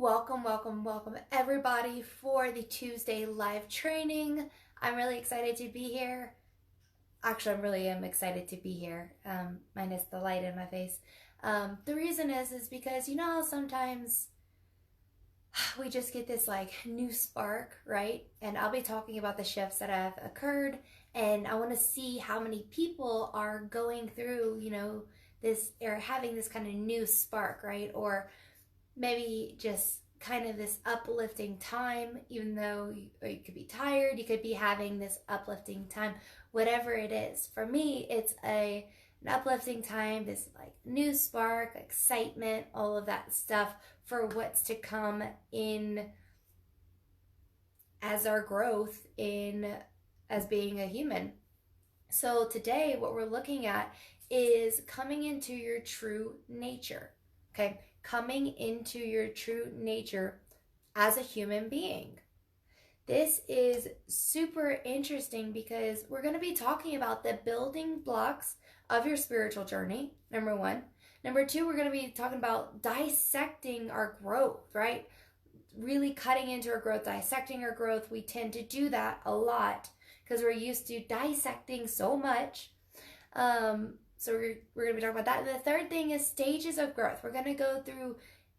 Welcome everybody for the Tuesday live training. I'm really excited to be here. Actually, I really am excited to be here, minus the light in my face. The reason is because you know how sometimes we just get this like new spark, right? And I'll be talking about the shifts that have occurred, and I want to see how many people are going through, this or having this kind of new spark, right? Or maybe just kind of this uplifting time, even though you could be tired, you could be having this uplifting time, whatever it is. For me, it's an uplifting time, this like new spark, excitement, all of that stuff for what's to come in as our growth in as being a human. So today what we're looking at is coming into your true nature. Okay, coming into your true nature as a human being. This is super interesting because we're going to be talking about the building blocks of your spiritual journey, number one. Number two, we're going to be talking about dissecting our growth, right? Really cutting into our growth, dissecting our growth. We tend to do that a lot because we're used to dissecting so much. So we're going to be talking about that. And the third thing is stages of growth. We're going to go through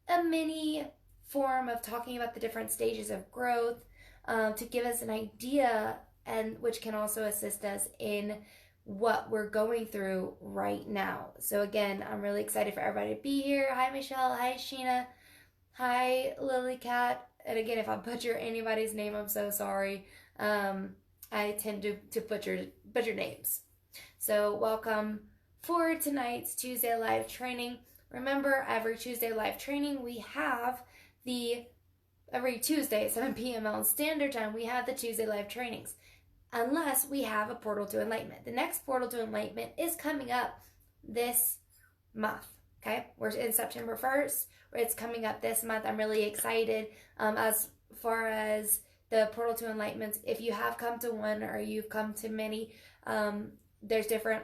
a mini form of talking about the different stages of growth to give us an idea, and which can also assist us in what we're going through right now. So again, I'm really excited for everybody to be here. Hi, Michelle. Hi, Sheena. Hi, Lily Cat. And again, if I butcher anybody's name, I'm so sorry. I tend to butcher names. So welcome for tonight's Tuesday live training. Remember, every Tuesday live training, we have every Tuesday, 7 p.m. Mountain Standard Time, we have the Tuesday live trainings. Unless we have a Portal to Enlightenment. The next Portal to Enlightenment is coming up this month, okay? We're in September 1st. It's coming up this month. I'm really excited. As far as the Portal to Enlightenment, if you have come to one or you've come to many, there's different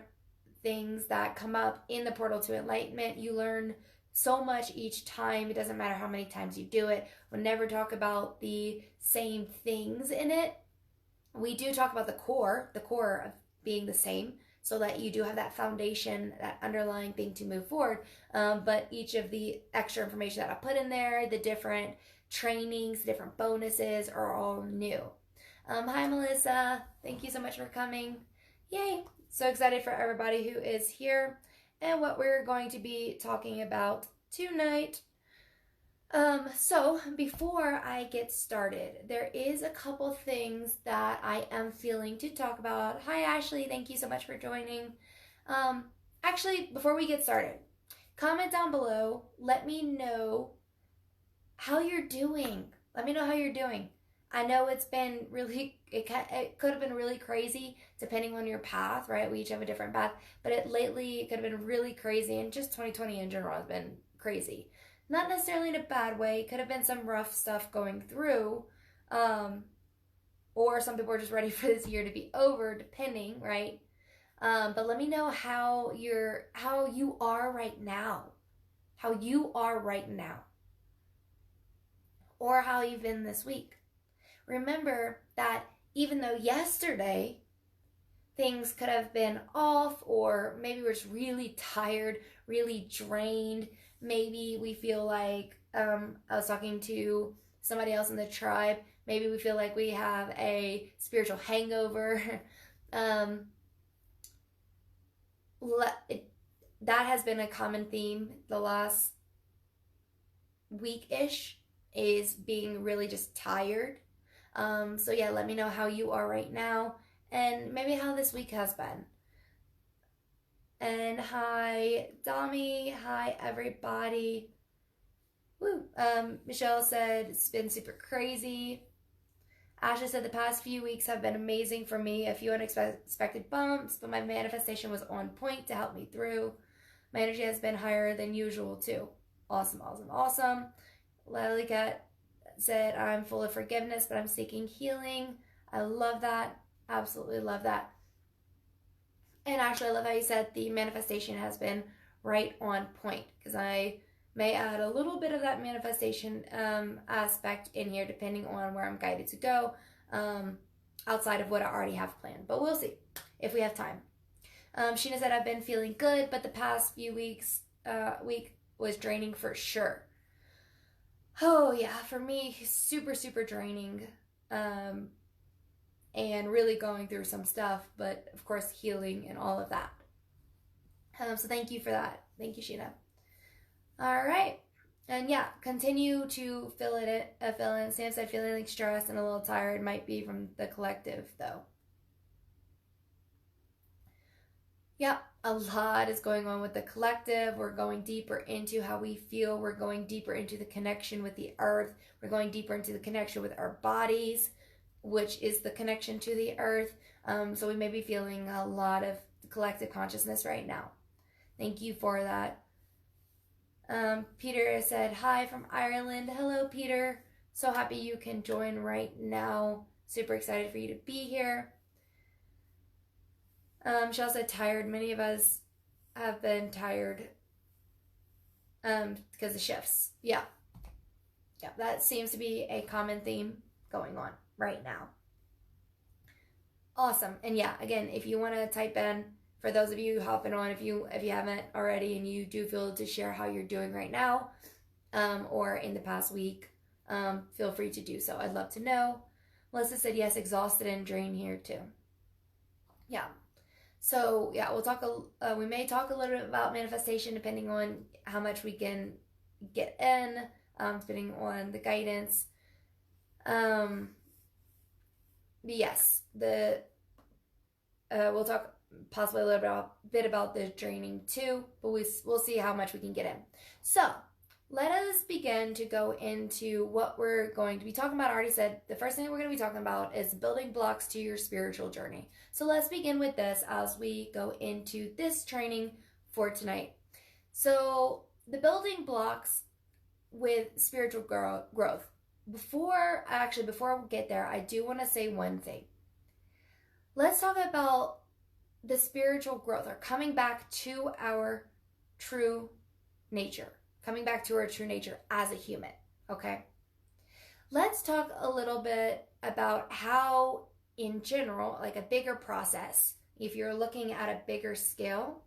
things that come up in the Portal to Enlightenment. You learn so much each time. It doesn't matter how many times you do it. We'll never talk about the same things in it. We do talk about the core of being the same, so that you do have that foundation, that underlying thing to move forward. But each of the extra information that I put in there, the different trainings, the different bonuses are all new. Hi, Melissa. Thank you so much for coming. Yay. So excited for everybody who is here and what we're going to be talking about tonight. So before I get started, there is a couple things that I am feeling to talk about. Hi, Ashley. Thank you so much for joining. Actually, before we get started, comment down below. Let me know how you're doing. Let me know how you're doing. I know it's been it could have been really crazy depending on your path, right? We each have a different path, but lately it could have been really crazy, and just 2020 in general has been crazy. Not necessarily in a bad way. It could have been some rough stuff going through, or some people are just ready for this year to be over, depending, right? But let me know how you are right now, or how you've been this week. Remember that even though yesterday things could have been off, or maybe we're just really tired, really drained, maybe we feel like, I was talking to somebody else in the tribe, maybe we feel like we have a spiritual hangover. That has been a common theme the last week-ish, is being really just tired. So yeah, let me know how you are right now, and maybe how this week has been. And hi, Dami. Hi, everybody. Woo. Michelle said it's been super crazy. Asha said the past few weeks have been amazing for me. A few unexpected bumps, but my manifestation was on point to help me through. My energy has been higher than usual too. Awesome. Lily Cat said, I'm full of forgiveness, but I'm seeking healing. I love that. Absolutely love that. And actually, I love how you said the manifestation has been right on point, because I may add a little bit of that manifestation aspect in here, depending on where I'm guided to go, outside of what I already have planned. But we'll see if we have time. Sheena said, I've been feeling good, but the past few week was draining for sure. Oh yeah, for me, super, super draining. And really going through some stuff, but of course healing and all of that. So thank you for that. Thank you, Sheena. All right. And yeah, continue to fill in. Sam said feeling like stressed and a little tired, might be from the collective though. Yeah, a lot is going on with the collective. We're going deeper into how we feel. We're going deeper into the connection with the earth. We're going deeper into the connection with our bodies, which is the connection to the earth. So we may be feeling a lot of collective consciousness right now. Thank you for that. Peter said, hi from Ireland. Hello, Peter. So happy you can join right now. Super excited for you to be here. She also said tired. Many of us have been tired because of shifts. Yeah, that seems to be a common theme going on right now. Awesome. And yeah, again, if you want to type in, for those of you hopping on, if you haven't already and you do feel to share how you're doing right now, or in the past week, feel free to do so. I'd love to know. Melissa said, yes, exhausted and drained here too. Yeah. So yeah, we may talk a little bit about manifestation depending on how much we can get in, depending on the guidance. But yes, we'll talk possibly a little bit about the draining too, but we'll see how much we can get in. So let us begin to go into what we're going to be talking about. I already said the first thing that we're going to be talking about is building blocks to your spiritual journey. So let's begin with this as we go into this training for tonight. So the building blocks with spiritual growth. Before we get there, I do want to say one thing. Let's talk about the spiritual growth, or coming back to our true nature. Coming back to our true nature as a human, okay? Let's talk a little bit about how, in general, like a bigger process, if you're looking at a bigger scale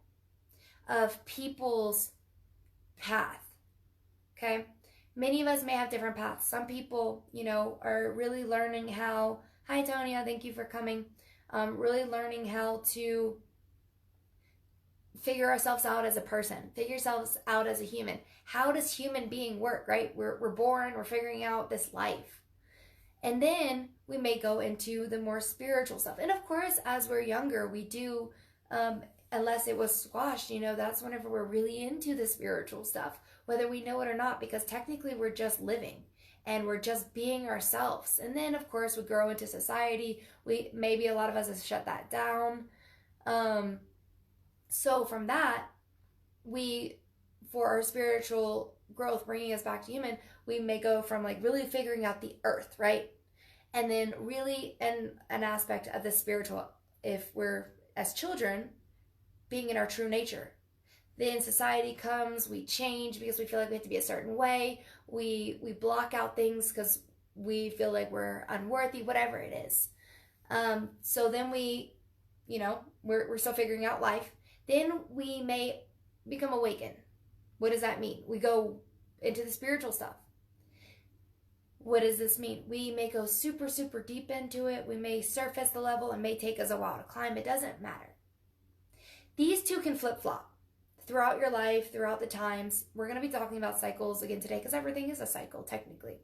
of people's path, okay? Many of us may have different paths. Some people, are really learning how, hi Tonya, thank you for coming, really learning how to figure ourselves out as a person, figure ourselves out as a human. How does human being work, right? We're born, we're figuring out this life. And then we may go into the more spiritual stuff. And of course, as we're younger, we do, unless it was squashed, that's whenever we're really into the spiritual stuff, whether we know it or not, because technically we're just living and we're just being ourselves. And then of course we grow into society. Maybe a lot of us have shut that down. So from that, for our spiritual growth, bringing us back to human, we may go from like really figuring out the earth, right? And then really an aspect of the spiritual, if we're as children, being in our true nature. Then society comes, we change because we feel like we have to be a certain way. We block out things because we feel like we're unworthy, whatever it is. So then we're still figuring out life. Then we may become awakened. What does that mean? We go into the spiritual stuff. What does this mean? We may go super, super deep into it. We may surface the level. It may take us a while to climb. It doesn't matter. These two can flip-flop throughout your life, throughout the times. We're going to be talking about cycles again today because everything is a cycle, technically.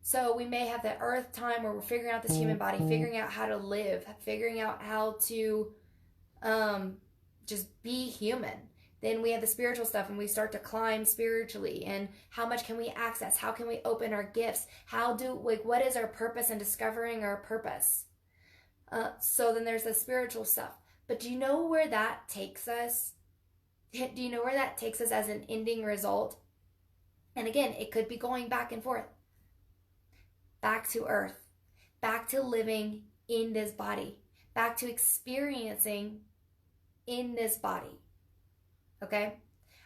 So we may have that earth time where we're figuring out this human body, figuring out how to live, figuring out how to just be human. Then we have the spiritual stuff and we start to climb spiritually, and how much can we access? How can we open our gifts? What is our purpose in discovering our purpose? So then there's the spiritual stuff. But do you know where that takes us? Do you know where that takes us as an ending result? And again, it could be going back and forth. Back to earth. Back to living in this body. Back to experiencing in this body. Okay?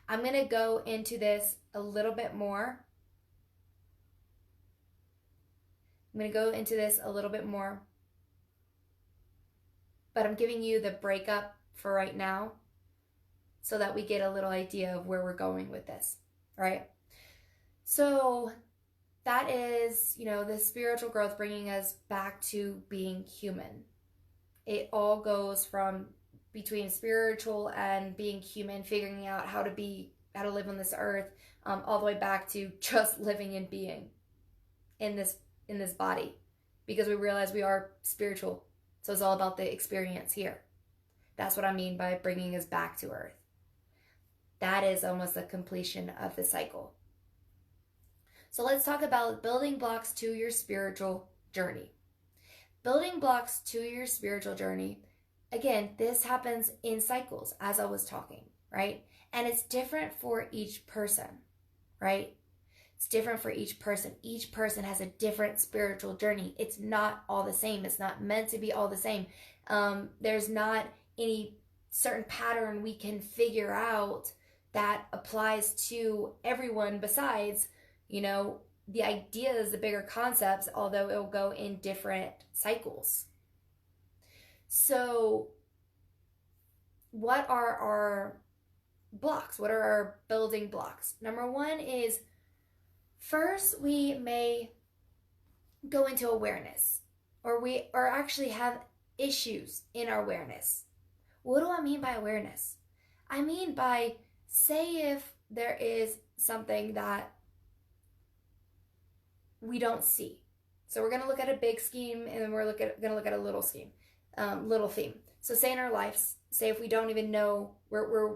I'm going to go into this a little bit more. I'm going to go into this a little bit more, but I'm giving you the breakup for right now so that we get a little idea of where we're going with this, right? So that is, the spiritual growth bringing us back to being human. It all goes from between spiritual and being human, figuring out how to live on this earth, all the way back to just living and being in this body, because we realize we are spiritual. So it's all about the experience here. That's what I mean by bringing us back to earth. That is almost the completion of the cycle. So let's talk about building blocks to your spiritual journey. Building blocks to your spiritual journey, again, this happens in cycles, as I was talking, right? And it's different for each person, right? It's different for each person. Each person has a different spiritual journey. It's not all the same. It's not meant to be all the same. There's not any certain pattern we can figure out that applies to everyone besides, the ideas, the bigger concepts, although it'll go in different cycles. So what are our blocks? What are our building blocks? Number one is, first, we may go into awareness, or actually have issues in our awareness. What do I mean by awareness? I mean by, say if there is something that we don't see. So we're going to look at a big scheme, and then we're going to look at a little scheme, little theme. So say in our lives, say if we don't even know, we're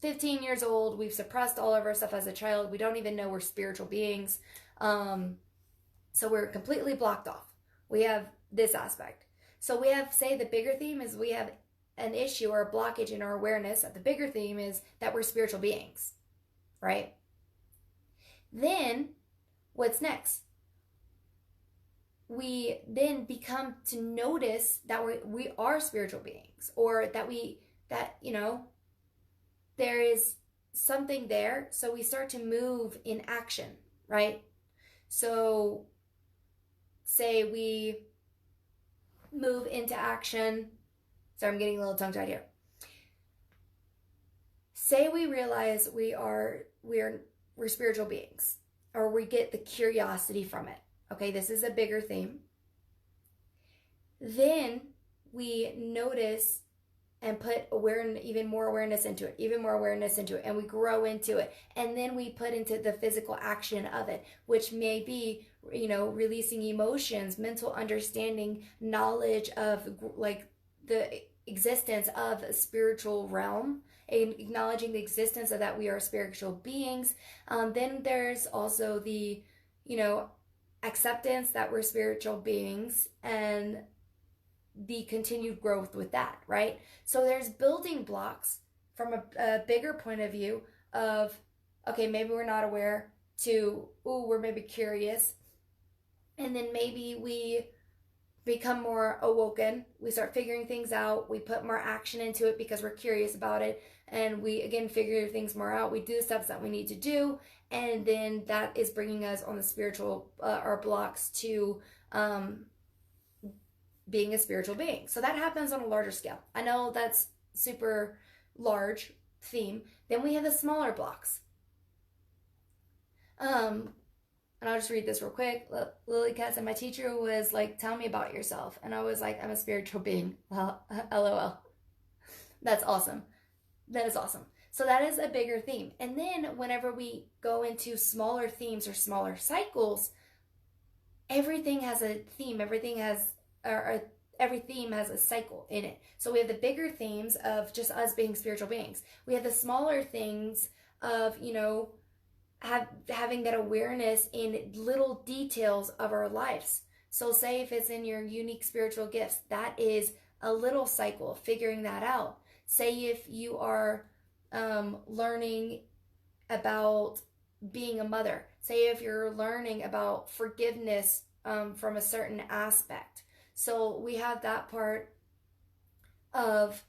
15 years old, we've suppressed all of our stuff as a child, we don't even know we're spiritual beings, so we're completely blocked off. We have this aspect. So we have, say the bigger theme is we have an issue or a blockage in our awareness. The bigger theme is that we're spiritual beings, right? Then what's next? We then become to notice that we are spiritual beings, or that there is something there. So we start to move in action, right? So say we move into action. Sorry, I'm getting a little tongue-tied here. Say we realize we're spiritual beings, or we get the curiosity from it. Okay, this is a bigger theme. Then we notice and put even more awareness into it, and we grow into it. And then we put into the physical action of it, which may be, releasing emotions, mental understanding, knowledge of like the existence of a spiritual realm, and acknowledging the existence of that we are spiritual beings. Then there's also the, acceptance that we're spiritual beings, and the continued growth with that, right? So there's building blocks from a bigger point of view of, okay, maybe we're not aware, to, we're maybe curious. And then maybe we become more awoken. We start figuring things out. We put more action into it because we're curious about it. And we, again, figure things more out. We do the steps that we need to do. And then that is bringing us on the spiritual, our blocks to being a spiritual being. So that happens on a larger scale. I know that's super large theme. Then we have the smaller blocks. And I'll just read this real quick. Lily Kat said, my teacher was like, tell me about yourself. And I was like, I'm a spiritual being. LOL. That's awesome. That is awesome. So that is a bigger theme. And then whenever we go into smaller themes or smaller cycles, everything has a theme. Every theme has a cycle in it. So we have the bigger themes of just us being spiritual beings. We have the smaller things of, having that awareness in little details of our lives. So say if it's in your unique spiritual gifts, that is a little cycle, figuring that out. Say if you are learning about being a mother. Say if you're learning about forgiveness from a certain aspect. So we have that part of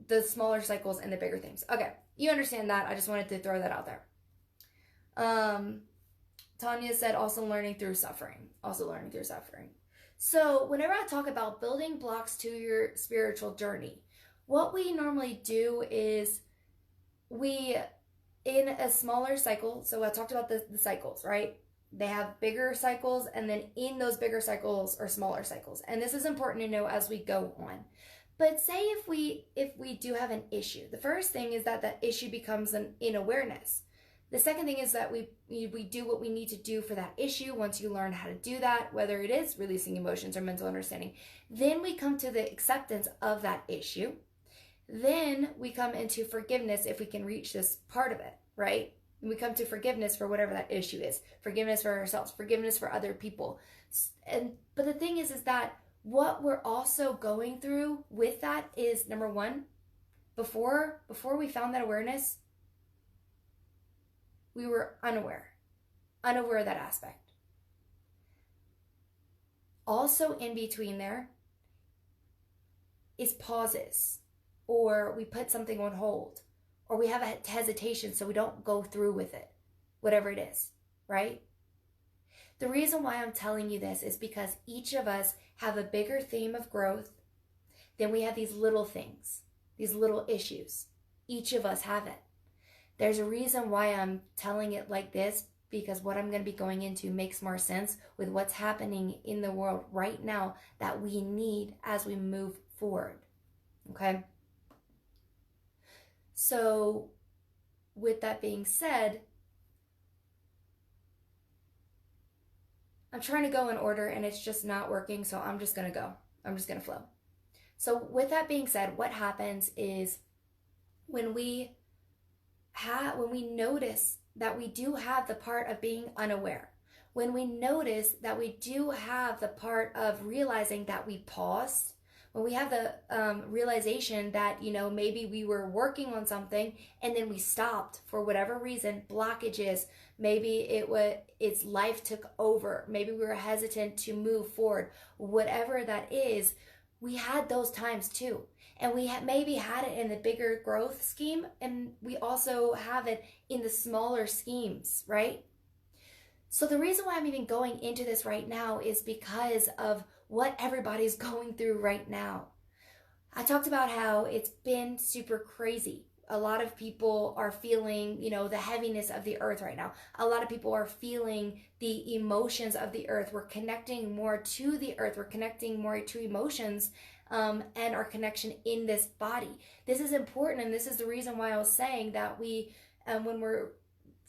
the smaller cycles and the bigger things. Okay, you understand that. I just wanted to throw that out there. Tanya said also learning through suffering. Also learning through suffering. So whenever I talk about building blocks to your spiritual journey, what we normally do is we, in a smaller cycle, so I talked about the cycles, right? They have bigger cycles, and then in those bigger cycles are smaller cycles. And this is important to know as we go on. But say if we do have an issue, the first thing is that issue becomes an in awareness. The second thing is that we do what we need to do for that issue. Once you learn how to do that, whether it is releasing emotions or mental understanding, then we come to the acceptance of that issue. Then we come into forgiveness if we can reach this part of it, right? We come to forgiveness for whatever that issue is. Forgiveness for ourselves, forgiveness for other people. But the thing is that what we're also going through with that is, number one, before we found that awareness, we were unaware of that aspect. Also in between there is pauses, or we put something on hold, or we have a hesitation so we don't go through with it, whatever it is, right? The reason why I'm telling you this is because each of us have a bigger theme of growth. Then we have these little things, these little issues. Each of us have it. There's a reason why I'm telling it like this, because what I'm going to be going into makes more sense with what's happening in the world right now that we need as we move forward. Okay? So, with that being said, I'm trying to go in order and it's just not working, so I'm just going to go. I'm just going to flow. So, with that being said, what happens is when we notice that we do have the part of being unaware, when we notice that we do have the part of realizing that we paused, when we have the realization that, maybe we were working on something and then we stopped for whatever reason, blockages, maybe it's life took over, maybe we were hesitant to move forward, whatever that is, we had those times too. And we maybe had it in the bigger growth scheme, and we also have it in the smaller schemes, right? So the reason why I'm even going into this right now is because of what everybody's going through right now. I talked about how it's been super crazy. A lot of people are feeling, the heaviness of the earth right now. A lot of people are feeling the emotions of the earth. We're connecting more to the earth. We're connecting more to emotions and our connection in this body. This is important, and this is the reason why I was saying that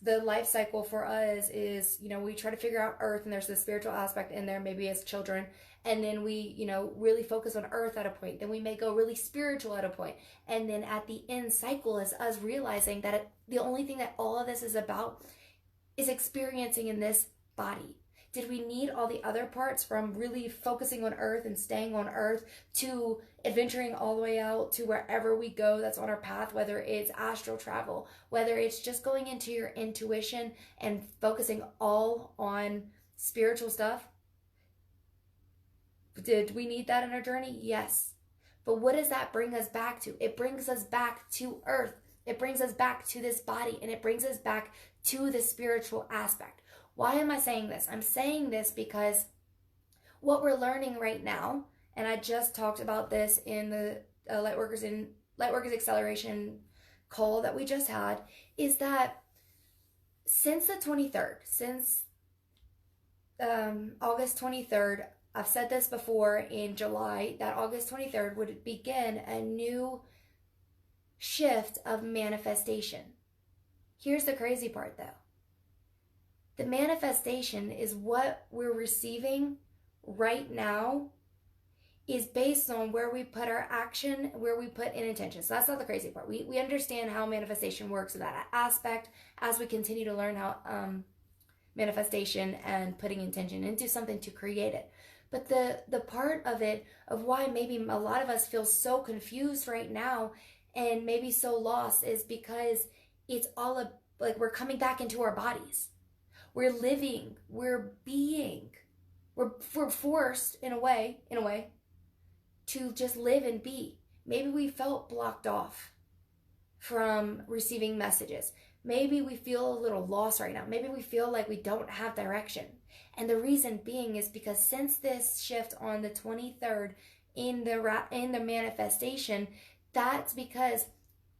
the life cycle for us is, we try to figure out earth, and there's the spiritual aspect in there, maybe as children, and then we, really focus on earth at a point, then we may go really spiritual at a point, and then at the end cycle is us realizing that the only thing that all of this is about is experiencing in this body. Did we need all the other parts, from really focusing on earth and staying on earth to adventuring all the way out to wherever we go that's on our path, whether it's astral travel, whether it's just going into your intuition and focusing all on spiritual stuff? Did we need that in our journey? Yes. But what does that bring us back to? It brings us back to earth. It brings us back to this body, and it brings us back to the spiritual aspect. Why am I saying this? I'm saying this because what we're learning right now, and I just talked about this in the Lightworkers Acceleration call that we just had, is that since the 23rd, since August 23rd, I've said this before in July, that August 23rd would begin a new shift of manifestation. Here's the crazy part though. The manifestation is what we're receiving right now is based on where we put our action, where we put in intention. So that's not the crazy part. We understand how manifestation works in that aspect as we continue to learn how manifestation and putting intention into something to create it. But the part of it, of why maybe a lot of us feel so confused right now and maybe so lost, is because it's all like we're coming back into our bodies. We're living, we're being, we're forced in a way to just live and be. Maybe we felt blocked off from receiving messages. Maybe we feel a little lost right now. Maybe we feel like we don't have direction. And the reason being is because since this shift on the 23rd in the manifestation, that's because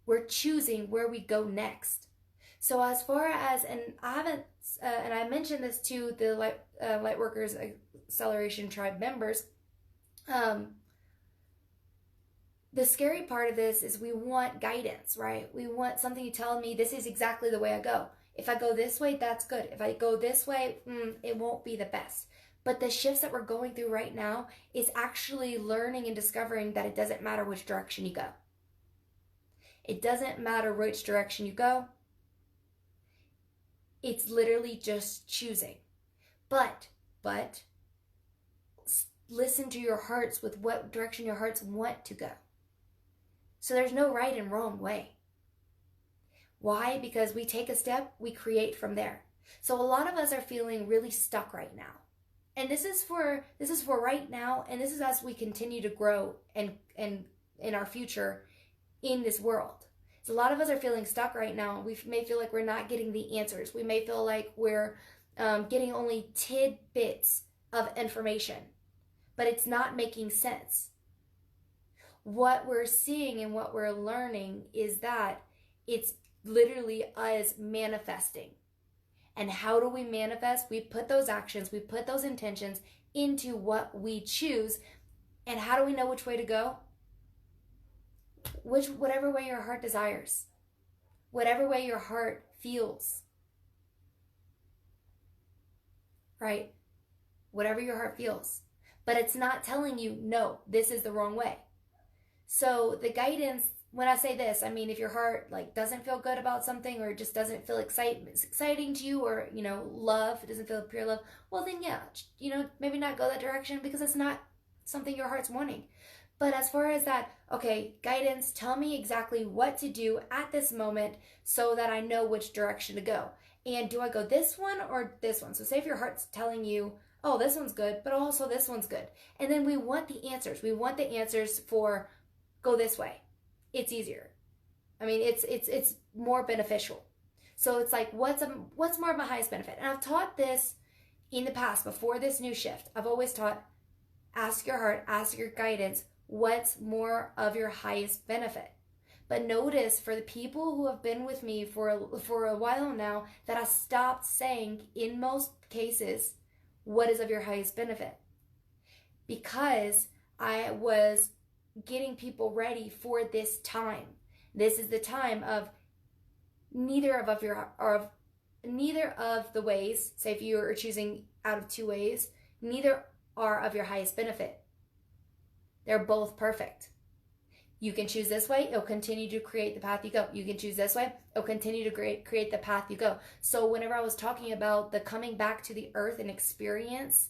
we're choosing where we go next. So as far as, and I haven't, and I mentioned this to the Lightworkers Acceleration Tribe members, the scary part of this is we want guidance, right? We want something to tell me this is exactly the way I go. If I go this way, that's good. If I go this way, it won't be the best. But the shifts that we're going through right now is actually learning and discovering that it doesn't matter which direction you go. It doesn't matter which direction you go. It's literally just choosing. But listen to your hearts with what direction your hearts want to go. So there's no right and wrong way. Why? Because we take a step, we create from there. So a lot of us are feeling really stuck right now. And this is for right now, and this is as we continue to grow and in our future in this world. So a lot of us are feeling stuck right now. We may feel like we're not getting the answers. We may feel like we're getting only tidbits of information, but it's not making sense. What we're seeing and what we're learning is that it's literally us manifesting. And how do we manifest? We put those actions, we put those intentions into what we choose. And how do we know which way to go? Whatever way your heart desires. Whatever way your heart feels. Right? Whatever your heart feels. But it's not telling you, no, this is the wrong way. So the guidance, when I say this, I mean, if your heart doesn't feel good about something, or just doesn't feel exciting to you, or, love, it doesn't feel pure love, well then yeah, maybe not go that direction, because it's not something your heart's wanting. But as far as that, okay, guidance, tell me exactly what to do at this moment so that I know which direction to go. And do I go this one or this one? So say if your heart's telling you, oh, this one's good, but also this one's good. And then we want the answers. We want the answers for go this way. It's easier. I mean, it's more beneficial. So it's like, what's more of my highest benefit? And I've taught this in the past, before this new shift. I've always taught, ask your heart, ask your guidance, what's more of your highest benefit? But notice, for the people who have been with me for a while now, that I stopped saying, in most cases, what is of your highest benefit? Because I was getting people ready for this time. This is the time of neither of the ways. Say if you are choosing out of two ways, neither are of your highest benefit. They're both perfect. You can choose this way, it'll continue to create the path you go. You can choose this way, it'll continue to create the path you go. So whenever I was talking about the coming back to the earth and experience,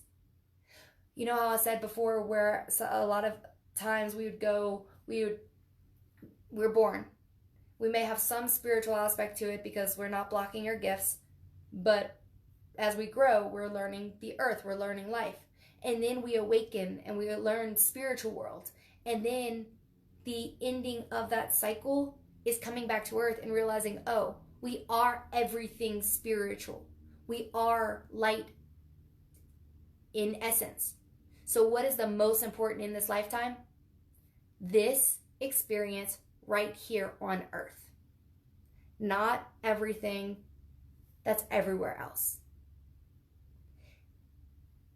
you know how I said before, where a lot of times we're born. We may have some spiritual aspect to it because we're not blocking our gifts, but as we grow, we're learning the earth, we're learning life. And then we awaken and we learn spiritual world. And then the ending of that cycle is coming back to earth and realizing, oh, we are everything spiritual. We are light in essence. So what is the most important in this lifetime? This experience right here on earth. Not everything that's everywhere else.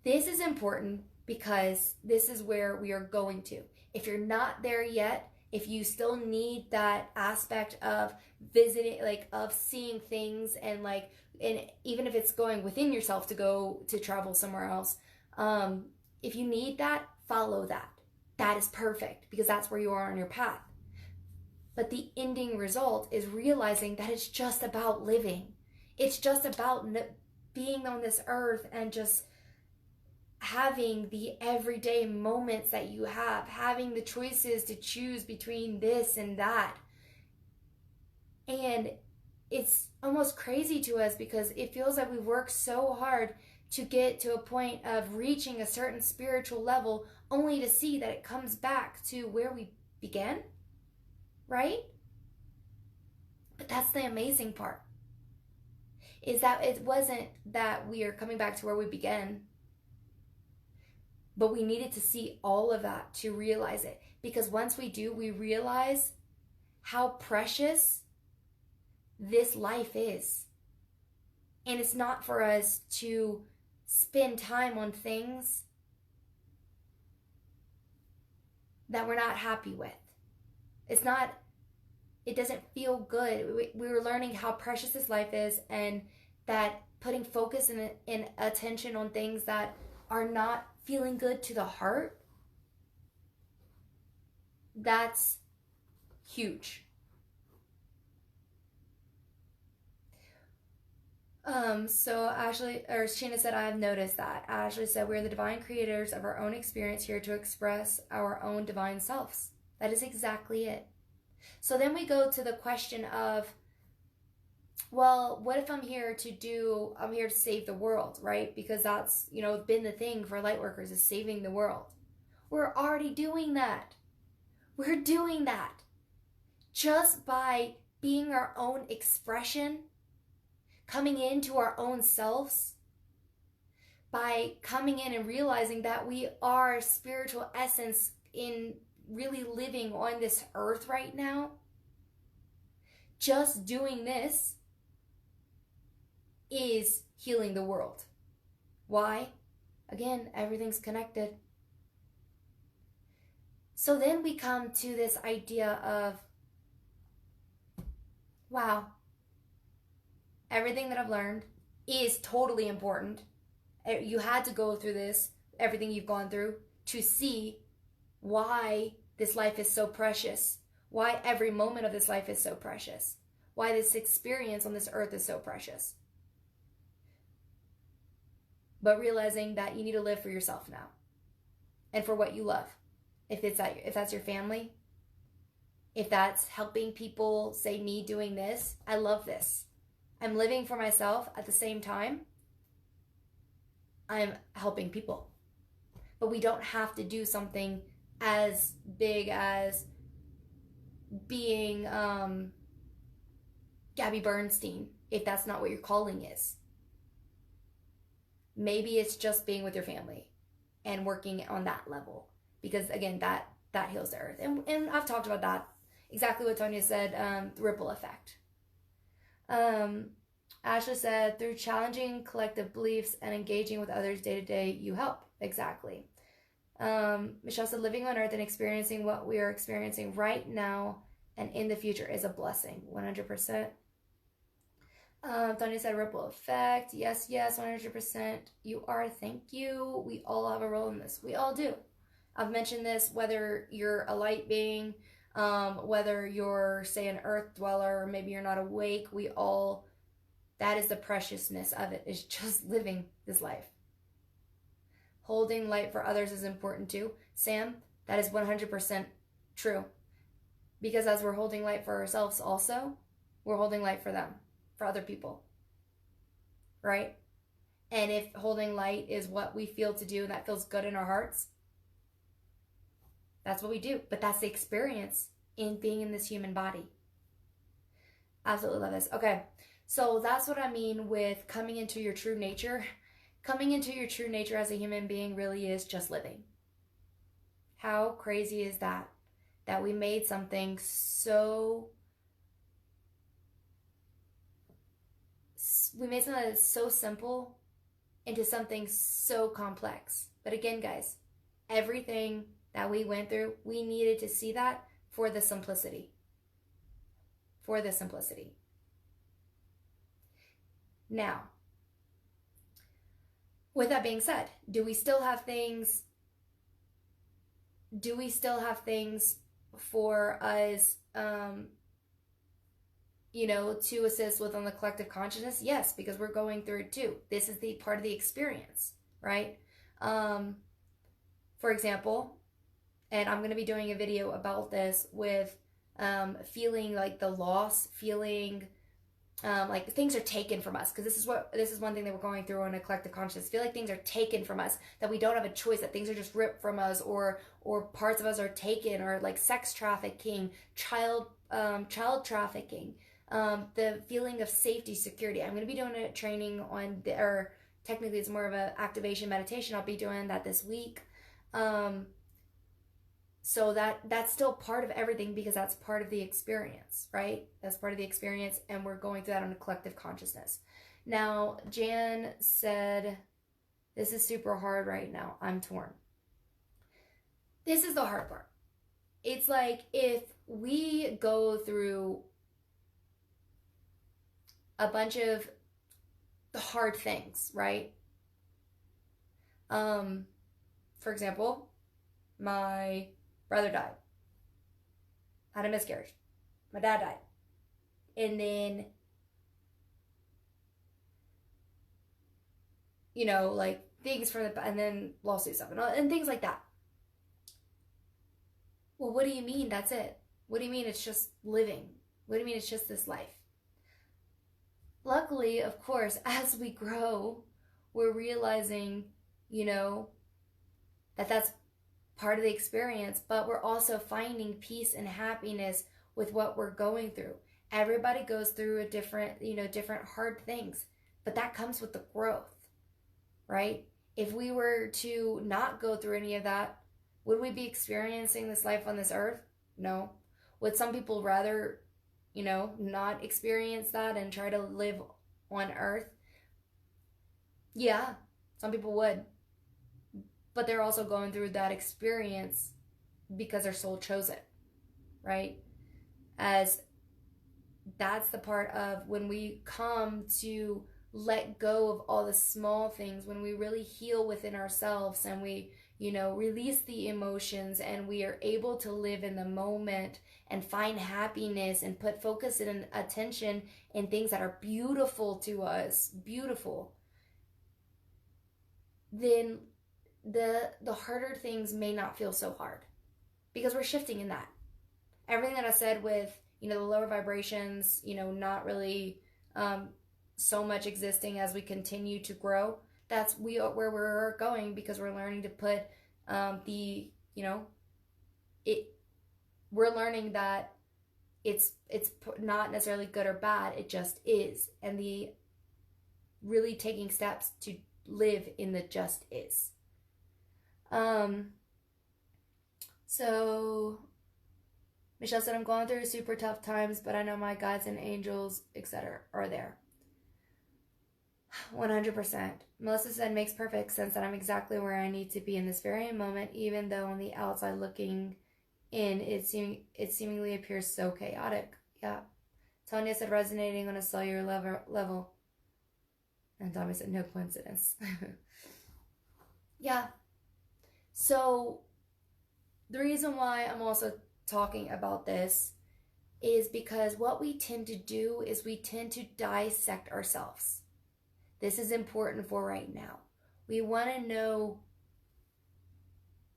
This is important because this is where we are going to. If you're not there yet, if you still need that aspect of visiting, of seeing things, and even if it's going within yourself to go to travel somewhere else, if you need that, follow that. That is perfect, because that's where you are on your path. But the ending result is realizing that it's just about living. It's just about being on this earth and just having the everyday moments that you have, having the choices to choose between this and that. And it's almost crazy to us because it feels like we work so hard to get to a point of reaching a certain spiritual level, only to see that it comes back to where we began, right? But that's the amazing part, is that it wasn't that we are coming back to where we began, but we needed to see all of that to realize it. Because once we do, we realize how precious this life is. And it's not for us to spend time on things that we're not happy with. It doesn't feel good. We were learning how precious this life is, and that putting focus and attention on things that are not feeling good to the heart, that's huge. So Sheena said, I have noticed that. Ashley said, we are the divine creators of our own experience, here to express our own divine selves. That is exactly it. So then we go to the question of, well, what if I'm here to save the world, right? Because that's, been the thing for light workers, is saving the world. We're already doing that. We're doing that. Just by being our own expression, coming into our own selves, by coming in and realizing that we are spiritual essence in really living on this earth right now. Just doing this is healing the world. Why? Again, everything's connected. So then we come to this idea of, wow, everything that I've learned is totally important. You had to go through this, everything you've gone through, to see why this life is so precious, why every moment of this life is so precious, why this experience on this earth is so precious. But realizing that you need to live for yourself now, and for what you love. If that's your family, if that's helping people, say me doing this, I love this. I'm living for myself. At the same time, I'm helping people. But we don't have to do something as big as being Gabby Bernstein, if that's not what your calling is. Maybe it's just being with your family and working on that level. Because again, that heals the earth. And I've talked about that. Exactly what Tonya said, the ripple effect. Ashley said, through challenging collective beliefs and engaging with others day to day, you help. Exactly. Michelle said, living on earth and experiencing what we are experiencing right now and in the future is a blessing. 100%. Tonya said, ripple effect. Yes, 100%. You are. Thank you. We all have a role in this. We all do. I've mentioned this, whether you're a light being, whether you're, say, an earth dweller, or maybe you're not awake, that is the preciousness of it, is just living this life. Holding light for others is important too. Sam, that is 100% true. Because as we're holding light for ourselves also, we're holding light for them, for other people. Right? And if holding light is what we feel to do and that feels good in our hearts, that's what we do. But that's the experience in being in this human body. Absolutely love this. Okay, so that's what I mean with coming into your true nature. Coming into your true nature as a human being really is just living. How crazy is that? That we made something so that's so simple into something so complex. But again, guys, everything that we went through, we needed to see that for the simplicity. For the simplicity. Now, with that being said, do we still have things for us, to assist with on the collective consciousness? Yes, because we're going through it too. This is the part of the experience, right? For example, and I'm going to be doing a video about this with feeling like the loss, feeling like things are taken from us, because this is one thing that we're going through on a collective consciousness. I feel like things are taken from us, that we don't have a choice, that things are just ripped from us, or parts of us are taken, or like sex trafficking, child trafficking, the feeling of safety, security. I'm going to be doing a training on or technically it's more of an activation meditation. I'll be doing that this week. So that's still part of everything, because that's part of the experience, right? That's part of the experience, and we're going through that on a collective consciousness. Now, Jan said, this is super hard right now. I'm torn. This is the hard part. It's like, if we go through a bunch of the hard things, right? For example, my brother died, had a miscarriage, my dad died, and then, you know, like things from and then lawsuit stuff and things like that. Well, what do you mean that's it? What do you mean it's just living? What do you mean it's just this life? Luckily, of course, as we grow, we're realizing, you know, that that's part of the experience, but we're also finding peace and happiness with what we're going through. Everybody goes through a different, different hard things, but that comes with the growth, right? If we were to not go through any of that, would we be experiencing this life on this earth? No. Would some people rather, not experience that and try to live on earth? Yeah, some people would. But they're also going through that experience because their soul chose it, right? As that's the part of when we come to let go of all the small things, when we really heal within ourselves and we, release the emotions, and we are able to live in the moment and find happiness and put focus and attention in things that are beautiful to us, beautiful, then the harder things may not feel so hard, because we're shifting in that. Everything that I said with, the lower vibrations, not really so much existing as we continue to grow, that's where we're going, because we're learning to put we're learning that it's not necessarily good or bad, it just is, and the really taking steps to live in the just is. So Michelle said, I'm going through super tough times, but I know my guides and angels, etc., are there. 100%. Melissa said, makes perfect sense that I'm exactly where I need to be in this very moment, even though on the outside looking in, it seemingly appears so chaotic. Yeah. Tanya said, resonating on a cellular level. And Tommy said, no coincidence. Yeah. So the reason why I'm also talking about this is because what we tend to do is we tend to dissect ourselves. This is important for right now. We want to know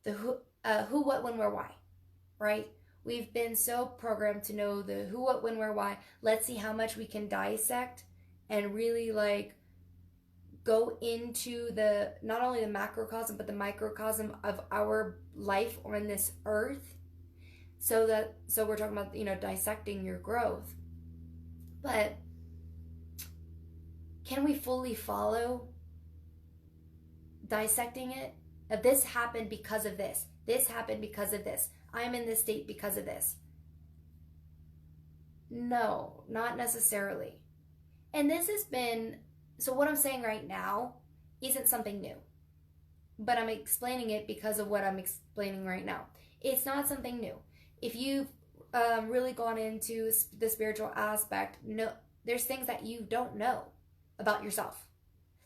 the who, what, when, where, why, right? We've been so programmed to know the who, what, when, where, why. Let's see how much we can dissect and really go into the, not only the macrocosm, but the microcosm of our life on this earth. So we're talking about, dissecting your growth. But can we fully follow dissecting it? If this happened because of this. This happened because of this. I'm in this state because of this. No, not necessarily. And this has been, so what I'm saying right now isn't something new. But I'm explaining it because of what I'm explaining right now. It's not something new. If you've really gone into the spiritual aspect, no, there's things that you don't know about yourself.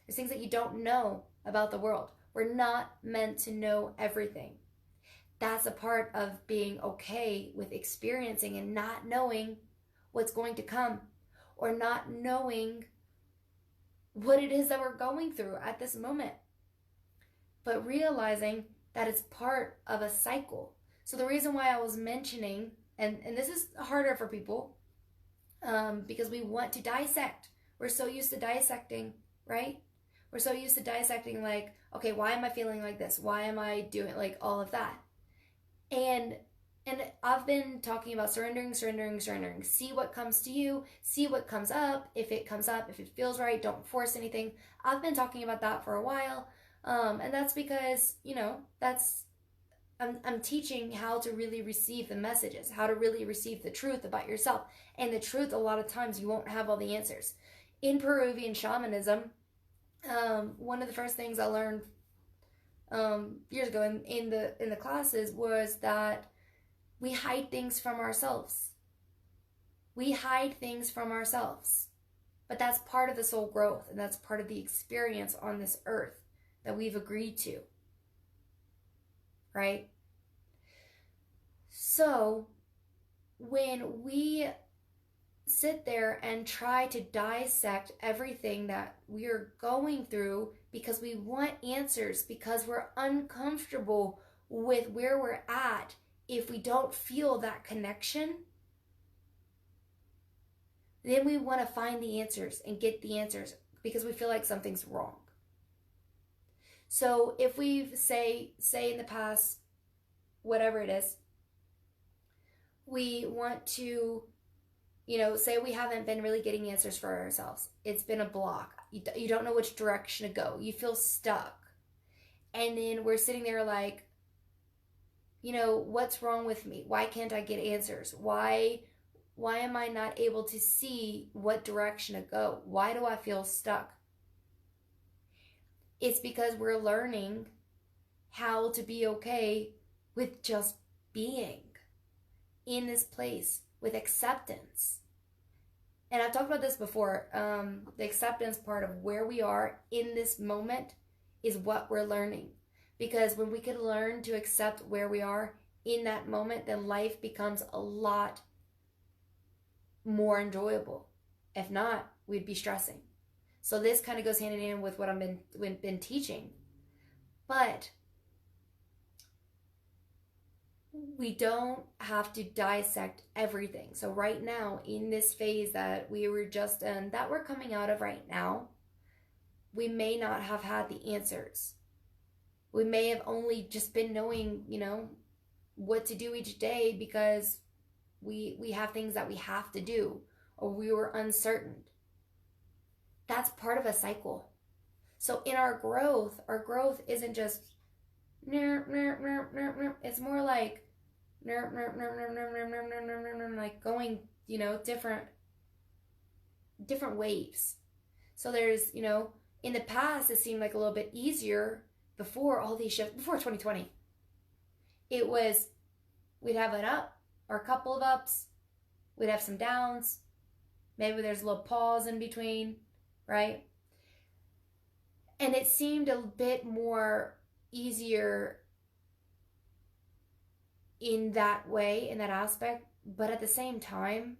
There's things that you don't know about the world. We're not meant to know everything. That's a part of being okay with experiencing and not knowing what's going to come, or not knowing what it is that we're going through at this moment. But realizing that it's part of a cycle. So the reason why I was mentioning, and this is harder for people, because we want to dissect. We're so used to dissecting, right? We're so used to dissecting, like, okay, why am I feeling like this? Why am I doing like all of that? And I've been talking about surrendering. See what comes to you, see what comes up. If it comes up, if it feels right, don't force anything. I've been talking about that for a while. And that's because, I'm teaching how to really receive the messages, how to really receive the truth about yourself. And the truth, a lot of times, you won't have all the answers. In Peruvian shamanism, one of the first things I learned years ago in the classes was that we hide things from ourselves. We hide things from ourselves. But that's part of the soul growth, and that's part of the experience on this earth that we've agreed to. Right? So, when we sit there and try to dissect everything that we're going through because we want answers, because we're uncomfortable with where we're at, if we don't feel that connection, then we want to find the answers and get the answers because we feel like something's wrong. So if we've say in the past, whatever it is, we want to, say we haven't been really getting answers for ourselves. It's been a block. You don't know which direction to go. You feel stuck. And then we're sitting there like, what's wrong with me? Why can't I get answers? Why am I not able to see what direction to go? Why do I feel stuck? It's because we're learning how to be okay with just being in this place with acceptance. And I've talked about this before. The acceptance part of where we are in this moment is what we're learning. Because when we can learn to accept where we are in that moment, then life becomes a lot more enjoyable. If not, we'd be stressing. So this kind of goes hand in hand with what I've been teaching. But we don't have to dissect everything. So right now, in this phase that we were just in, that we're coming out of right now, we may not have had the answers. We may have only just been knowing, what to do each day because we have things that we have to do, or we were uncertain. That's part of a cycle. So in our growth isn't just it's more like like going, different waves. So there's, in the past it seemed like a little bit easier before all these shifts, before 2020. It was, we'd have an up or a couple of ups, we'd have some downs, maybe there's a little pause in between, right? And it seemed a bit more easier in that way, in that aspect. But at the same time,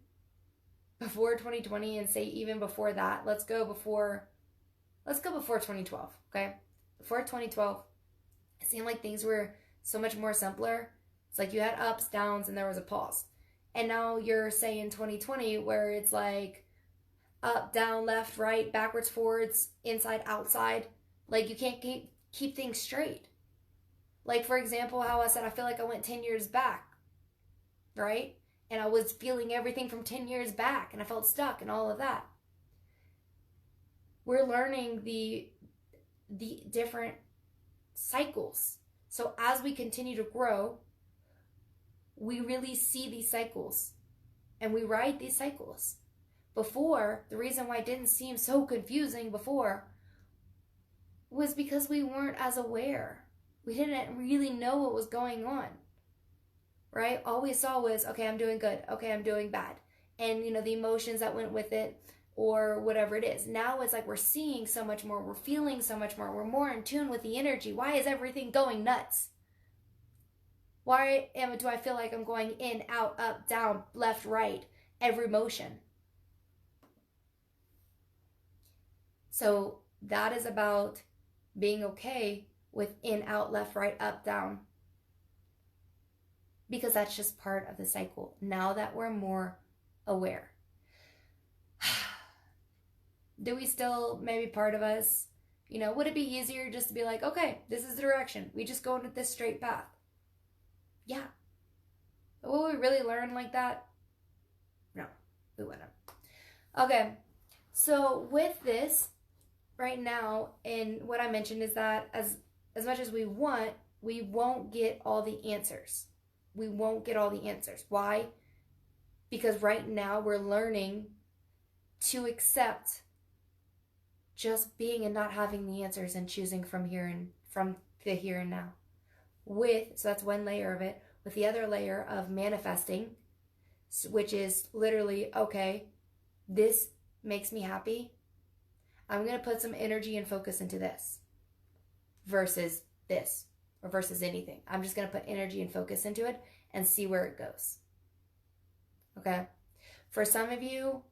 before 2020, and say even before that, let's go before 2012, okay? Before 2012, it seemed like things were so much more simpler. It's like you had ups, downs, and there was a pause. And now you're saying 2020, where it's like up, down, left, right, backwards, forwards, inside, outside. Like you can't keep things straight. Like, for example, how I said I feel like I went 10 years back, right? And I was feeling everything from 10 years back, and I felt stuck and all of that. We're learning the different cycles. So as we continue to grow, we really see these cycles, and we ride these cycles. Before, the reason why it didn't seem so confusing before was because we weren't as aware. We didn't really know what was going on, right? All we saw was, okay, I'm doing good. Okay, I'm doing bad. And, the emotions that went with it or whatever it is. Now it's like we're seeing so much more. We're feeling so much more. We're more in tune with the energy. Why is everything going nuts? Why do I feel like I'm going in, out, up, down, left, right, every motion? So that is about being okay with in, out, left, right, up, down. Because that's just part of the cycle now that we're more aware. Do we still, maybe part of us, would it be easier just to be like, okay, this is the direction. We just go into this straight path? Yeah. But will we really learn like that? No, we wouldn't. Okay, so with this, right now, and what I mentioned is that as much as we won't get all the answers. We won't get all the answers. Why? Because right now we're learning to accept just being and not having the answers and choosing from the here and now. So that's one layer of it. With the other layer of manifesting, which is literally, okay, this makes me happy. I'm going to put some energy and focus into this versus this or versus anything. I'm just going to put energy and focus into it and see where it goes. Okay? For some of you,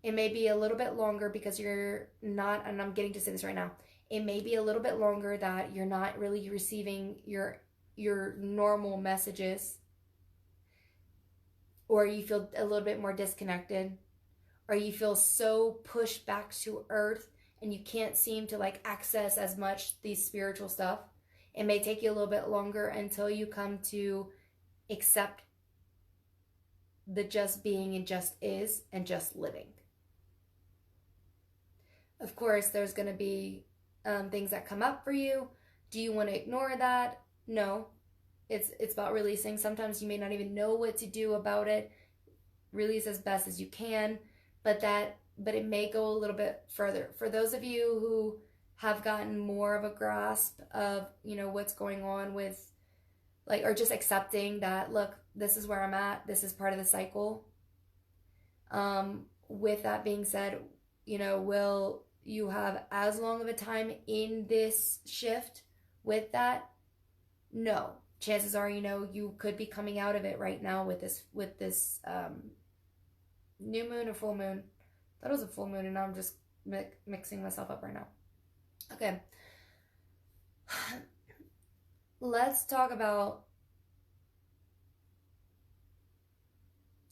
it may be a little bit longer because you're not, and I'm getting to say this right now, it may be a little bit longer that you're not really receiving your normal messages, or you feel a little bit more disconnected, or you feel so pushed back to earth and you can't seem to access as much these spiritual stuff. It may take you a little bit longer until you come to accept the just being and just is and just living. Of course, there's going to be things that come up for you. Do you want to ignore that? No. It's about releasing. Sometimes you may not even know what to do about it. Release as best as you can, but it may go a little bit further. For those of you who have gotten more of a grasp of, what's going on with, or just accepting that, look, this is where I'm at. This is part of the cycle. With that being said, will you have as long of a time in this shift with that? No. Chances are, you could be coming out of it right now with this new moon or full moon. I thought it was a full moon, and now I'm just mixing myself up right now. Okay. Let's talk about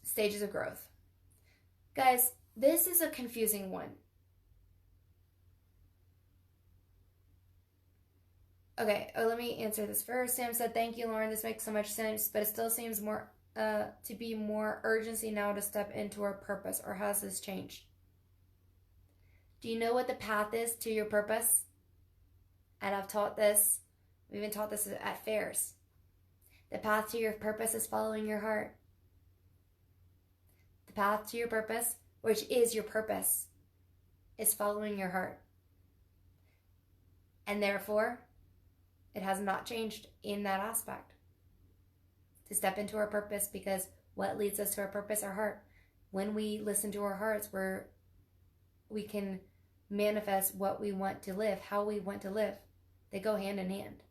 stages of growth. Guys, this is a confusing one. Okay, let me answer this first. Sam said, thank you, Lauren. This makes so much sense, but it still seems more to be more urgency now to step into our purpose, or has this changed? Do you know what the path is to your purpose? And I've taught this, we even taught this at fairs. The path to your purpose is following your heart. The path to your purpose, which is your purpose, is following your heart. And therefore, it has not changed in that aspect. To step into our purpose, because what leads us to our purpose? Our heart. When we listen to our hearts, we can manifest what we want to live, how we want to live. They go hand in hand.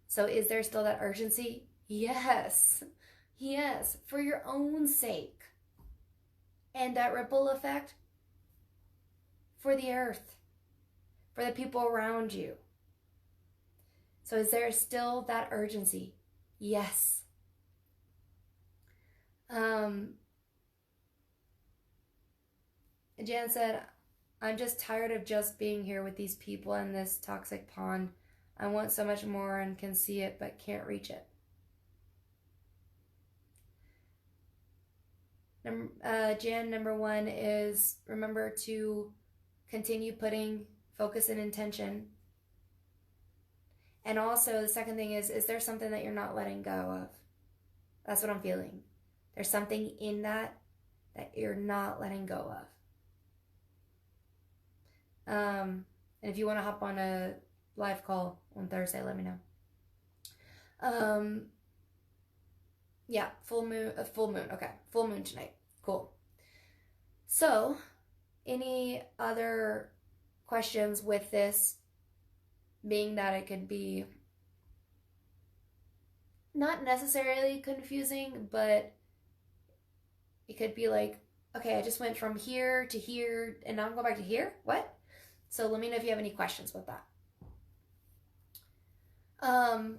So is there still that urgency? Yes. Yes, for your own sake. And that ripple effect for the earth, for the people around you. So is there still that urgency? Yes. Jan said, I'm just tired of just being here with these people in this toxic pond. I want so much more and can see it, but can't reach it. Jan, number one is remember to continue putting focus and intention. And also the second thing is there something that you're not letting go of? That's what I'm feeling. There's something in that you're not letting go of. And if you want to hop on a live call on Thursday, let me know. Yeah, full moon. Okay, full moon tonight. Cool. So, any other questions with this? Being that it could be not necessarily confusing, but it could be like, okay, I just went from here to here, and now I'm going back to here? What? So let me know if you have any questions with that. I'm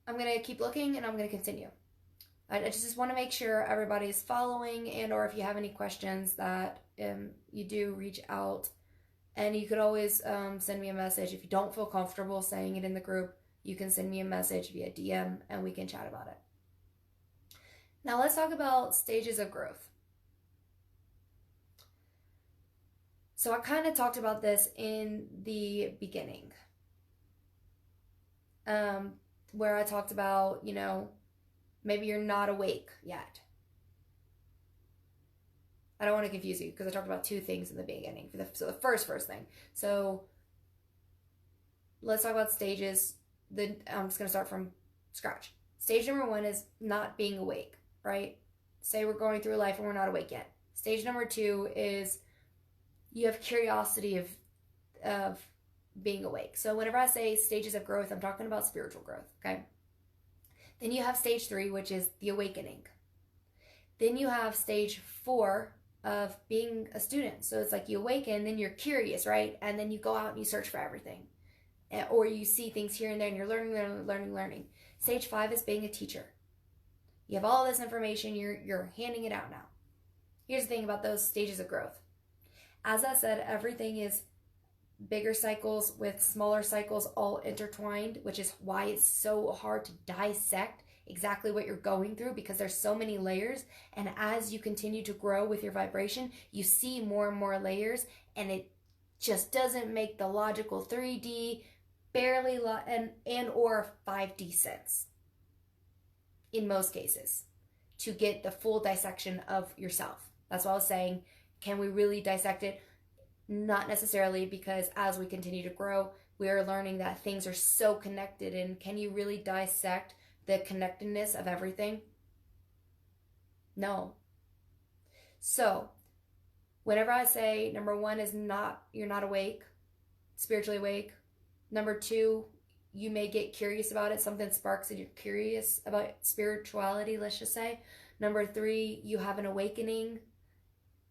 going to keep looking, and I'm going to continue. I just want to make sure everybody's following, and or if you have any questions that you do reach out. And you could always send me a message. If you don't feel comfortable saying it in the group, you can send me a message via DM and we can chat about it. Now let's talk about stages of growth. So I kind of talked about this in the beginning, where I talked about, maybe you're not awake yet. I don't want to confuse you because I talked about two things in the beginning. So the first thing. So let's talk about stages. I'm just going to start from scratch. Stage number 1 is not being awake, right? Say we're going through life and we're not awake yet. Stage number 2 is you have curiosity of being awake. So whenever I say stages of growth, I'm talking about spiritual growth, okay? Then you have stage 3, which is the awakening. Then you have stage 4 of being a student. So it's like you awaken, then you're curious, right? And then you go out and you search for everything. Or you see things here and there and you're learning. Stage 5 is being a teacher. You have all this information, you're handing it out now. Here's the thing about those stages of growth. As I said, everything is bigger cycles with smaller cycles all intertwined, which is why it's so hard to dissect exactly what you're going through, because there's so many layers. And as you continue to grow with your vibration, you see more and more layers, and it just doesn't make the logical 3D barely and or 5D sense in most cases to get the full dissection of yourself. That's why I was saying, can we really dissect it? Not necessarily, because as we continue to grow, we are learning that things are so connected. And can you really dissect the connectedness of everything? No. So whenever I say number 1 is you're not awake, spiritually awake. Number 2, you may get curious about it. Something sparks and you're curious about spirituality, let's just say. Number 3, you have an awakening.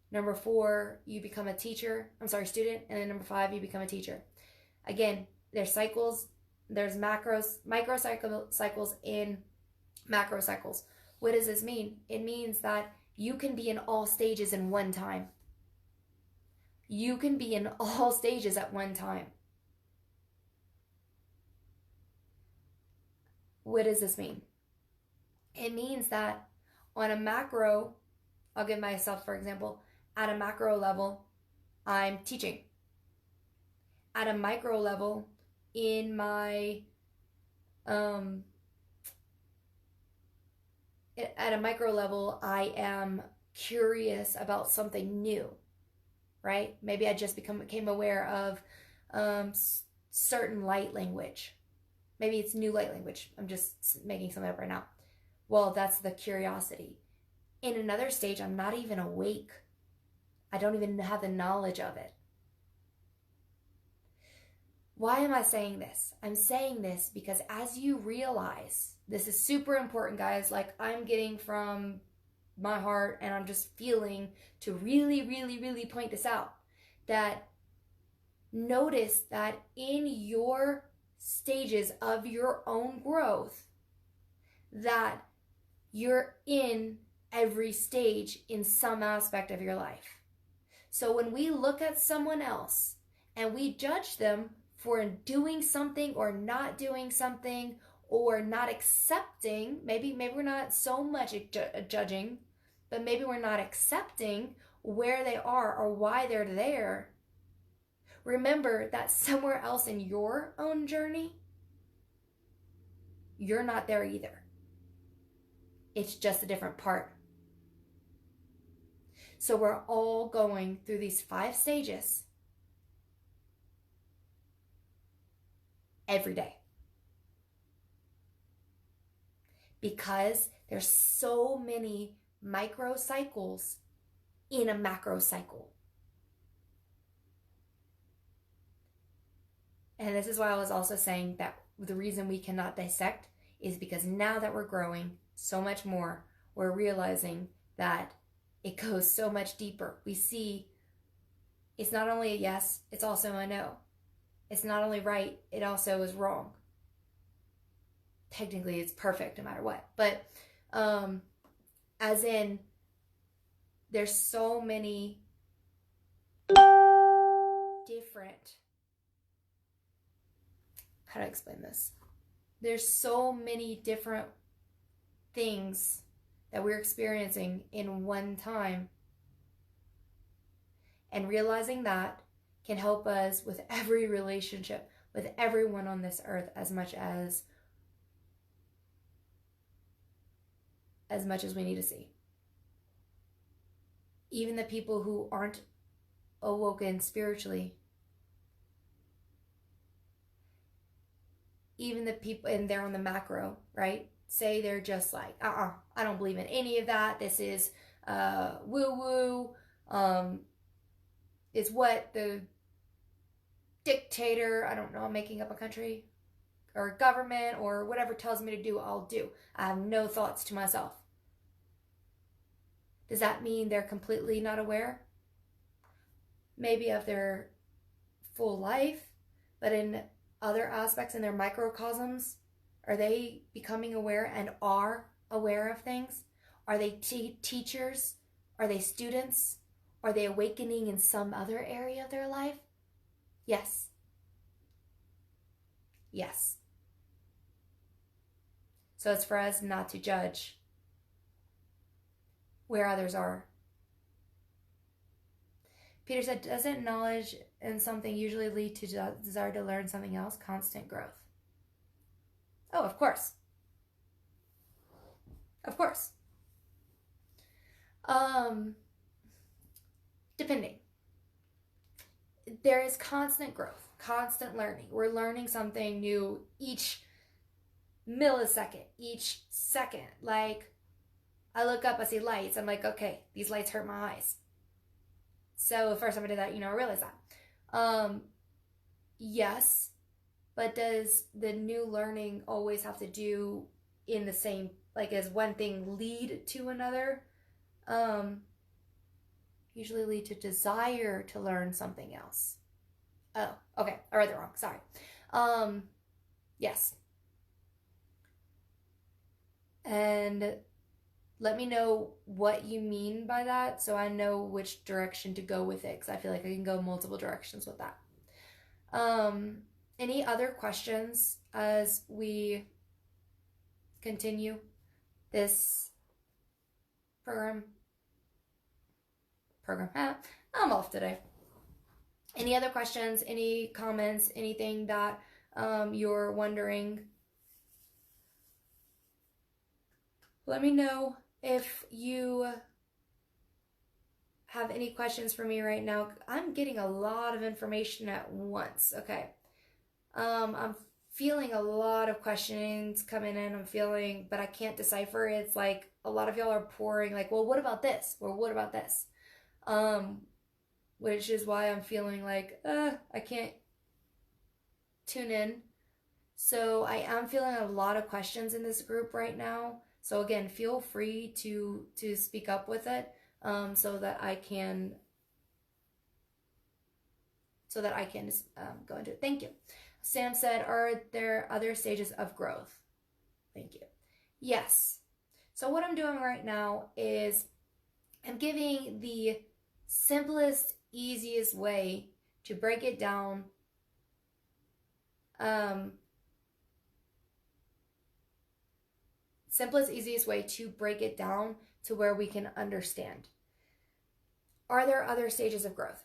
Number 4, you become a student. And then number 5, you become a teacher. Again, there's cycles. There's micro cycles and macro cycles. What does this mean? It means that you can be in all stages in one time. You can be in all stages at one time. What does this mean? It means that on a macro, I'll give myself, for example, at a macro level, I'm teaching. At a micro level, in my at a micro level, I am curious about something new, right? Maybe I just became aware of certain light language. Maybe it's new light language. I'm just making something up right now. Well, that's the curiosity. In another stage, I'm not even awake. I don't even have the knowledge of it. Why am I saying this? I'm saying this because as you realize, this is super important, guys. Like, I'm getting from my heart and I'm just feeling to really, really, really point this out. That notice that in your stages of your own growth, that you're in every stage in some aspect of your life. So when we look at someone else and we judge them for doing something or not doing something or not accepting, maybe we're not so much judging, but maybe we're not accepting where they are or why they're there. Remember that somewhere else in your own journey, you're not there either. It's just a different part. So we're all going through these 5 stages every day. Because there's so many micro cycles in a macro cycle. And this is why I was also saying that the reason we cannot dissect is because now that we're growing so much more, we're realizing that it goes so much deeper. We see it's not only a yes, it's also a no. It's not only right, it also is wrong. Technically, it's perfect no matter what. But As in, there's so many different, how do I explain this? There's so many different things that we're experiencing in one time. And realizing that can help us with every relationship, with everyone on this earth, as much as we need to see. Even the people who aren't awoken spiritually, even the people, and they're on the macro, right? Say they're just like, I don't believe in any of that. This is woo-woo. It's what the dictator, I don't know, I'm making up a country, or government, or whatever tells me to do, I'll do. I have no thoughts to myself. Does that mean they're completely not aware? Maybe of their full life, but in other aspects, in their microcosms, are they becoming aware and are aware of things? Are they teachers? Are they students? Are they awakening in some other area of their life? Yes. Yes. So it's for us not to judge where others are. Peter said, doesn't knowledge in something usually lead to desire to learn something else? Constant growth. Oh, of course. Of course. Depending. There is constant growth, constant learning. We're learning something new each millisecond, each second. Like, I look up, I see lights. I'm like, okay, these lights hurt my eyes. So the first time I did that, I realized that. Yes, but does the new learning always have to do in the same, like, as one thing lead to another? Usually lead to desire to learn something else. Oh, okay, I read that wrong, sorry. Yes. And let me know what you mean by that, so I know which direction to go with it, because I feel like I can go multiple directions with that. Any other questions as we continue this program? I'm off today. Any other questions, any comments, anything that you're wondering? Let me know if you have any questions for me right now. I'm getting a lot of information at once. Okay. I'm feeling a lot of questions coming in. But I can't decipher. It's like a lot of y'all are pouring like, well, what about this? Or what about this? Which is why I'm feeling like, I can't tune in. So I am feeling a lot of questions in this group right now. So again, feel free to speak up with it, so that I can go into it. Thank you. Sam said, are there other stages of growth? Thank you. Yes. So what I'm doing right now is I'm giving the simplest, easiest way to break it down. Simplest, easiest way to break it down to where we can understand. Are there other stages of growth?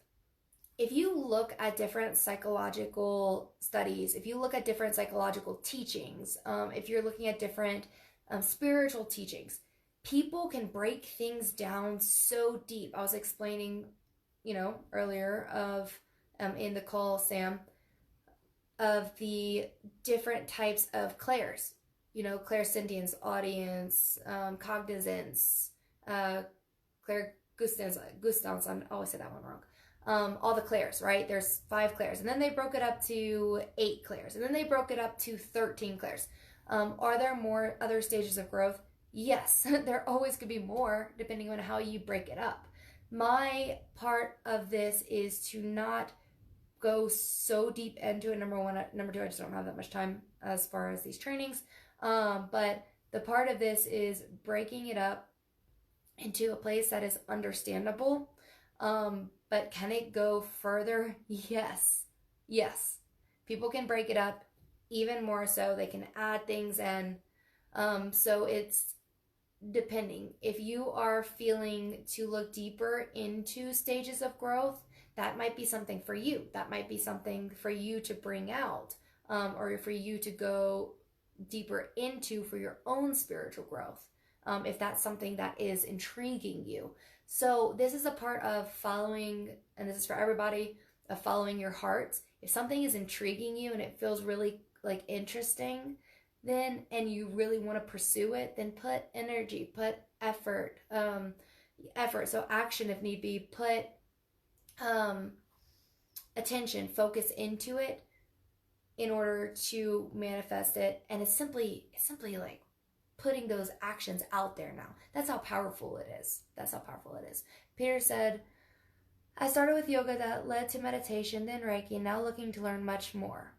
If you look at different psychological studies, if you look at different psychological teachings, if you're looking at different spiritual teachings, people can break things down so deep. I was explaining, earlier of in the call, Sam, of the different types of clairs. Clairsentience, audience, cognizance, clairgustance, I always say that one wrong. All the clairs, right? There's 5 clairs. And then they broke it up to 8 clairs. And then they broke it up to 13 clairs. Are there more other stages of growth? Yes, there always could be more depending on how you break it up. My part of this is to not go so deep into it, number one. Number two, I just don't have that much time as far as these trainings. But the part of this is breaking it up into a place that is understandable. But can it go further? Yes. Yes. People can break it up even more so. They can add things in. So it's depending. If you are feeling to look deeper into stages of growth, that might be something for you. That might be something for you to bring out, or for you to go deeper into for your own spiritual growth, if that's something that is intriguing you. So this is a part of following, and this is for everybody, of following your heart. If something is intriguing you and it feels really like interesting, then, and you really want to pursue it, then put energy, put effort, so action if need be, put attention, focus into it in order to manifest it. And it's simply like putting those actions out there now. That's how powerful it is. That's how powerful it is. Peter said, I started with yoga that led to meditation, then Reiki, now looking to learn much more.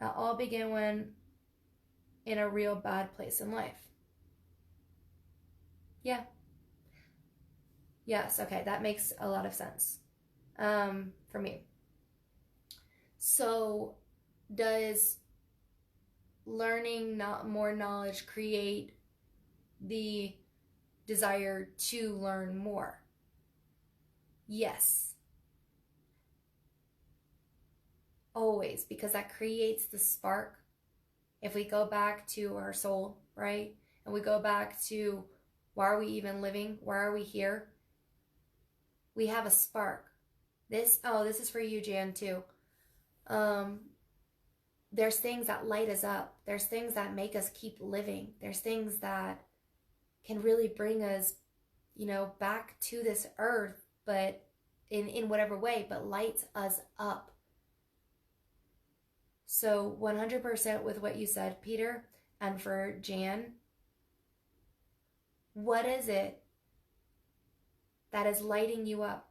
All began when in a real bad place in life. Yeah. Yes, okay, that makes a lot of sense for me. So does learning more knowledge create the desire to learn more? Yes. Always, because that creates the spark. If we go back to our soul, right? And we go back to why are we even living? Why are we here? We have a spark. This is for you, Jan, too. There's things that light us up. There's things that make us keep living. There's things that can really bring us, back to this earth, but in whatever way, but lights us up. So 100% with what you said, Peter, and for Jan, what is it that is lighting you up?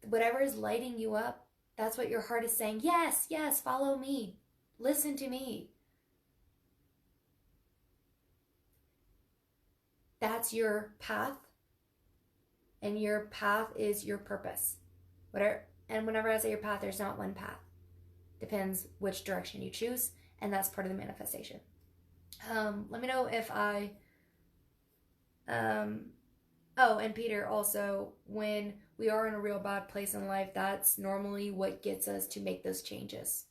Whatever is lighting you up, that's what your heart is saying. Yes, yes, follow me. Listen to me. That's your path, and your path is your purpose. Whenever I say your path, there's not one path. Depends which direction you choose, and that's part of the manifestation. Let me know if I and Peter, also, when we are in a real bad place in life, that's normally what gets us to make those changes.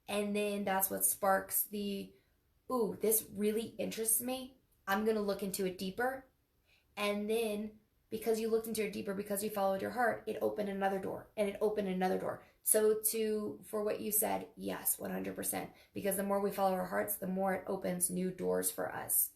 And then that's what sparks this really interests me. I'm going to look into it deeper. And then because you looked into it deeper, because you followed your heart, it opened another door, and it opened another door. So for what you said, yes, 100%. Because the more we follow our hearts, the more it opens new doors for us.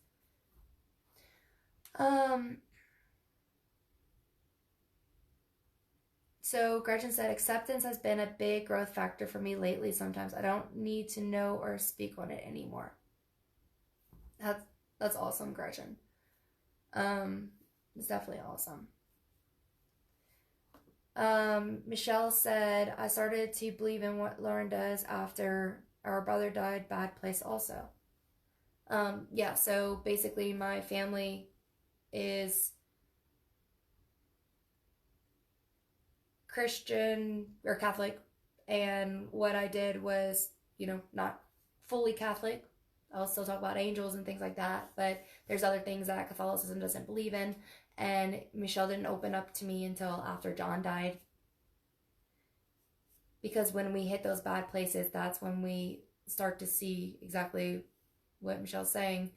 So Gretchen said, acceptance has been a big growth factor for me lately. Sometimes I don't need to know or speak on it anymore. That's awesome, Gretchen. It's definitely awesome. Michelle said, I started to believe in what Lauren does after our brother died. Bad place also. Yeah, so basically my family is Christian or Catholic, and what I did was, not fully Catholic. I'll still talk about angels and things like that, but there's other things that Catholicism doesn't believe in, and Michelle didn't open up to me until after John died. Because when we hit those bad places, that's when we start to see exactly what Michelle's saying.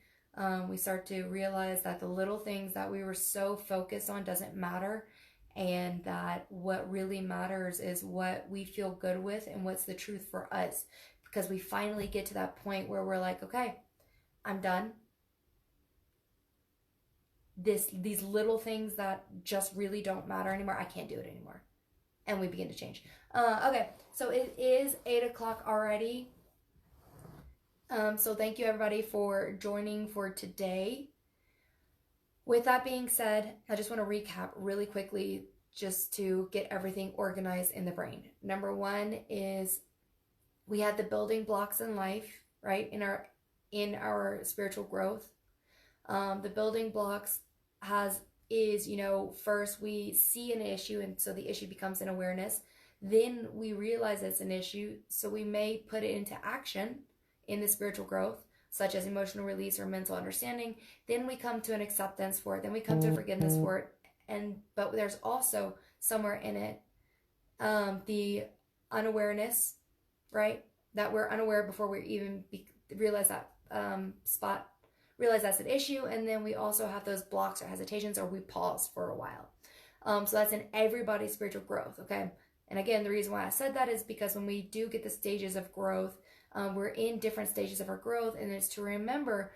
We start to realize that the little things that we were so focused on doesn't matter, and that what really matters is what we feel good with and what's the truth for us. Because we finally get to that point where we're like, okay, I'm done. These little things that just really don't matter anymore, I can't do it anymore. And we begin to change. Okay, so it is 8 o'clock already. So thank you everybody for joining for today. With that being said, I just want to recap really quickly just to get everything organized in the brain. Number one is we had the building blocks in life, right? In our spiritual growth. The building blocks is, first we see an issue, and so the issue becomes an awareness. Then we realize it's an issue, so we may put it into action in the spiritual growth, such as emotional release or mental understanding. Then we come to an acceptance for it. Then we come to forgiveness for it. But there's also somewhere in it the unawareness, right? That we're unaware before we even realize that realize that's an issue. And then we also have those blocks or hesitations, or we pause for a while. So that's in everybody's spiritual growth, okay? And again, the reason why I said that is because when we do get the stages of growth, we're in different stages of our growth, and it's to remember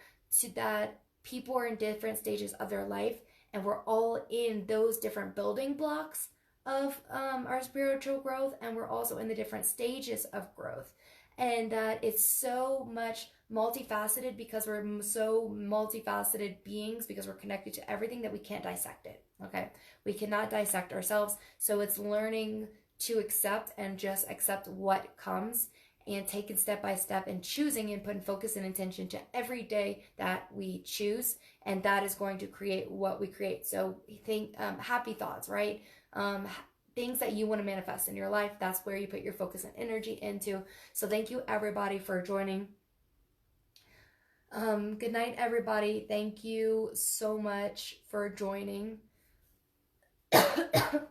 that people are in different stages of their life, and we're all in those different building blocks of our spiritual growth, and we're also in the different stages of growth. And that it's so much multifaceted because we're so multifaceted beings, because we're connected to everything, that we can't dissect it, okay? We cannot dissect ourselves. So it's learning to accept and just accept what comes, and taking step by step and choosing and putting focus and intention to every day that we choose. And that is going to create what we create. So think happy thoughts, right? Things that you want to manifest in your life, that's where you put your focus and energy into. So thank you everybody for joining. Good night, everybody. Thank you so much for joining. And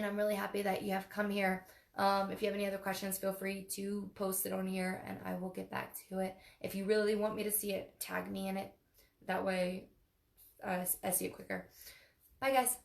I'm really happy that you have come here. If you have any other questions, feel free to post it on here and I will get back to it. If you really want me to see it, tag me in it. That way I see it quicker. Bye, guys.